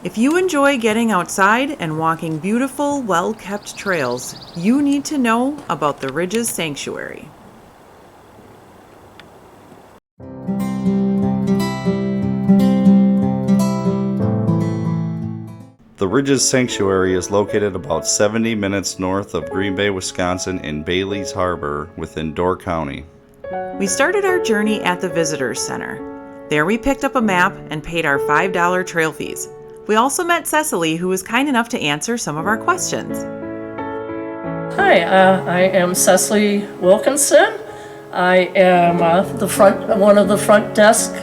If you enjoy getting outside and walking beautiful, well-kept trails, you need to know about the Ridges Sanctuary. The Ridges Sanctuary is located about 70 minutes north of Green Bay, Wisconsin in Bailey's Harbor within Door County. We started our journey at the Visitors Center. There we picked up a map and paid our $5 trail fees. We also met Cecily, who was kind enough to answer some of our questions. Hi, I am Cecily Wilkinson. I am one of the front desk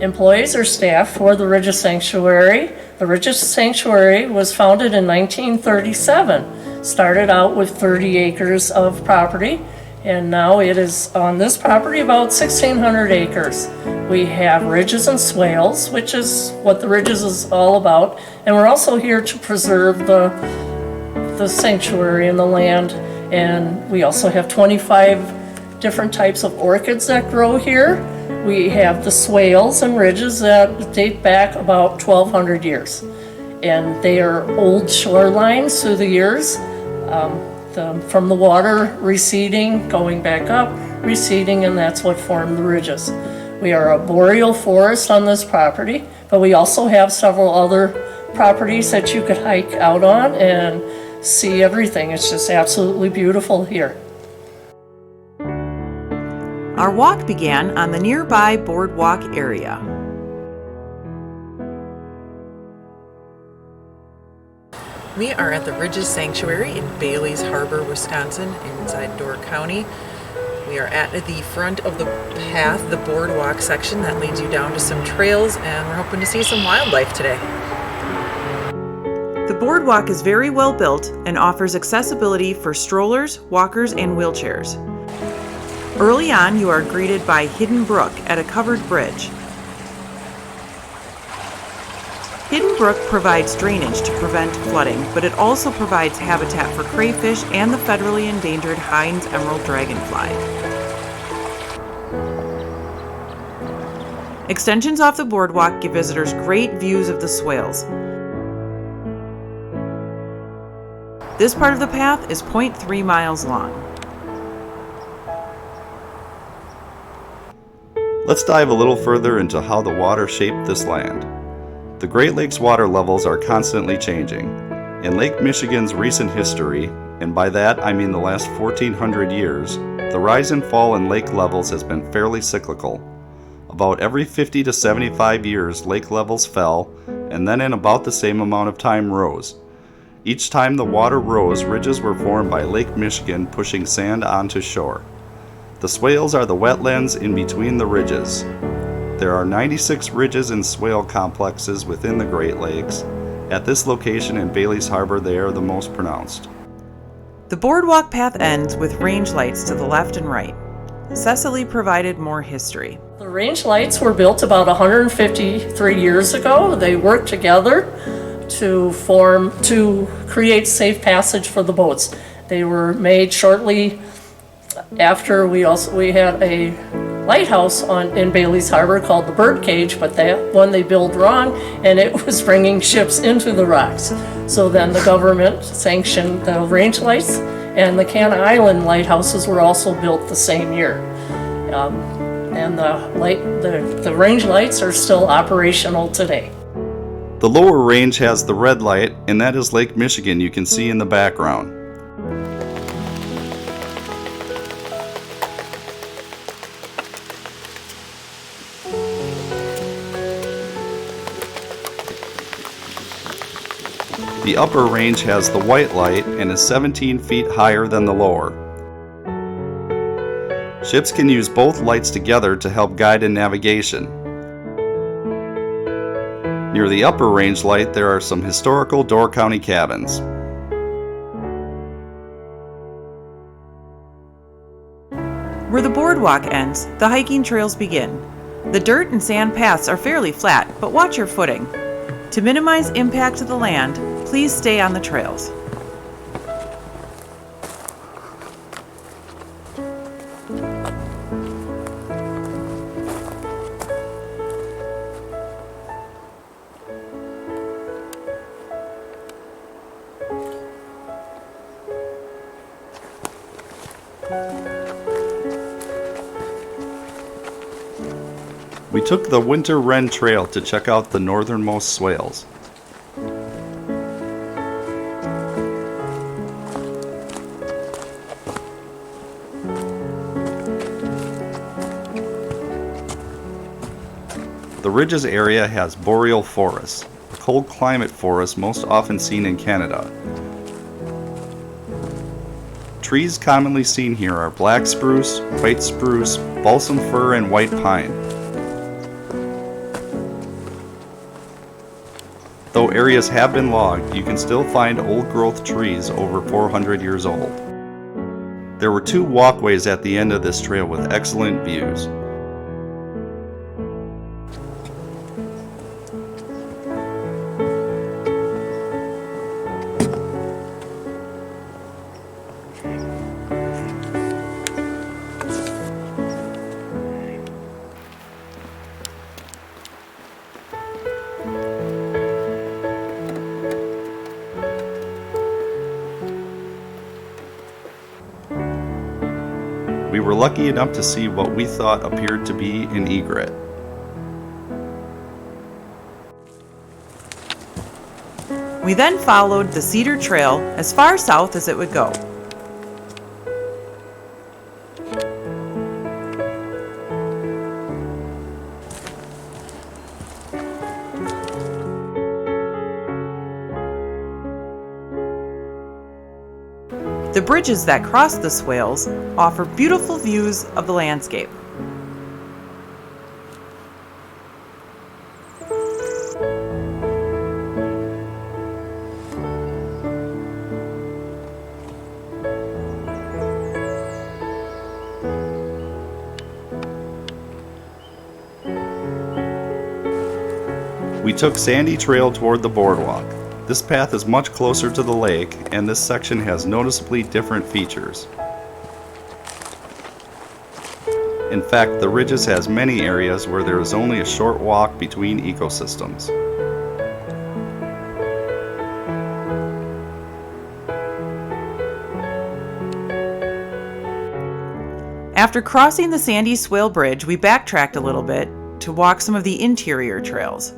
employees or staff for the Ridges Sanctuary. The Ridges Sanctuary was founded in 1937. Started out with 30 acres of property, and now it is on this property about 1,600 acres. We have ridges and swales, which is what the Ridges is all about, and we're also here to preserve the sanctuary and the land. And we also have 25 different types of orchids that grow here. We have the swales and ridges that date back about 1,200 years, and they are old shorelines through the years. From the water receding, going back up, receding, and that's what formed the ridges. We are a boreal forest on this property, but we also have several other properties that you could hike out on and see everything. It's just absolutely beautiful here. Our walk began on the nearby boardwalk area. We are at the Ridges Sanctuary in Bailey's Harbor, Wisconsin, inside Door County. We are at the front of the path, the boardwalk section that leads you down to some trails, and we're hoping to see some wildlife today. The boardwalk is very well built and offers accessibility for strollers, walkers, and wheelchairs. Early on, you are greeted by Hidden Brook at a covered bridge. Hidden Brook provides drainage to prevent flooding, but it also provides habitat for crayfish and the federally endangered Hines emerald dragonfly. Extensions off the boardwalk give visitors great views of the swales. This part of the path is 0.3 miles long. Let's dive a little further into how the water shaped this land. The Great Lakes water levels are constantly changing. In Lake Michigan's recent history, and by that I mean the last 1,400 years, the rise and fall in lake levels has been fairly cyclical. About every 50 to 75 years, lake levels fell, and then in about the same amount of time rose. Each time the water rose, ridges were formed by Lake Michigan pushing sand onto shore. The swales are the wetlands in between the ridges. There are 96 ridges and swale complexes within the Great Lakes. At this location in Bailey's Harbor, they are the most pronounced. The boardwalk path ends with range lights to the left and right. Cecily provided more history. The range lights were built about 153 years ago. They worked together to create safe passage for the boats. They were made shortly after we had a lighthouse in Bailey's Harbor called the Birdcage, but that one they built wrong, and it was bringing ships into the rocks. So then the government sanctioned the range lights, and the Can Island lighthouses were also built the same year. And the range lights are still operational today. The lower range has the red light, and that is Lake Michigan you can see in the background. The upper range has the white light and is 17 feet higher than the lower. Ships can use both lights together to help guide in navigation. Near the upper range light, there are some historical Door County cabins. Where the boardwalk ends, the hiking trails begin. The dirt and sand paths are fairly flat, but watch your footing. To minimize impact to the land, please stay on the trails. We took the Winter Wren Trail to check out the northernmost swales. The Ridges area has boreal forests, a cold climate forest most often seen in Canada. Trees commonly seen here are black spruce, white spruce, balsam fir, and white pine. Though areas have been logged, you can still find old-growth trees over 400 years old. There were 2 walkways at the end of this trail with excellent views. We were lucky enough to see what we thought appeared to be an egret. We then followed the Cedar Trail as far south as it would go. The bridges that cross the swales offer beautiful views of the landscape. We took Sandy Trail toward the boardwalk. This path is much closer to the lake, and this section has noticeably different features. In fact, the Ridges has many areas where there is only a short walk between ecosystems. After crossing the Sandy Swale Bridge, we backtracked a little bit to walk some of the interior trails.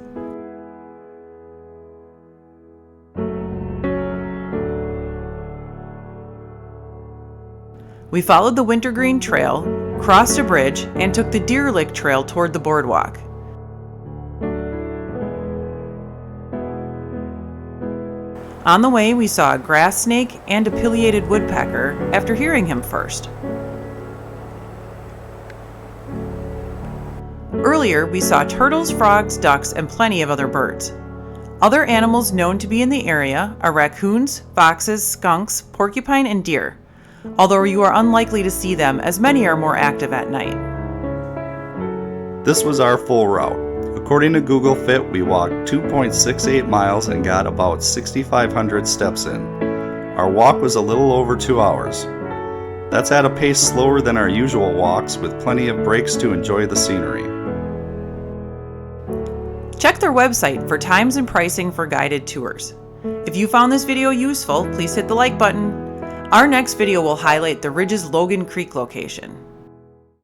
We followed the Wintergreen Trail, crossed a bridge, and took the Deer Lick Trail toward the boardwalk. On the way, we saw a grass snake and a pileated woodpecker after hearing him first. Earlier, we saw turtles, frogs, ducks, and plenty of other birds. Other animals known to be in the area are raccoons, foxes, skunks, porcupine, and deer, although you are unlikely to see them as many are more active at night. This was our full route. According to Google Fit, we walked 2.68 miles and got about 6,500 steps in. Our walk was a little over 2 hours. That's at a pace slower than our usual walks, with plenty of breaks to enjoy the scenery. Check their website for times and pricing for guided tours. If you found this video useful, please hit the like button. Our next video will highlight the Ridges Logan Creek location.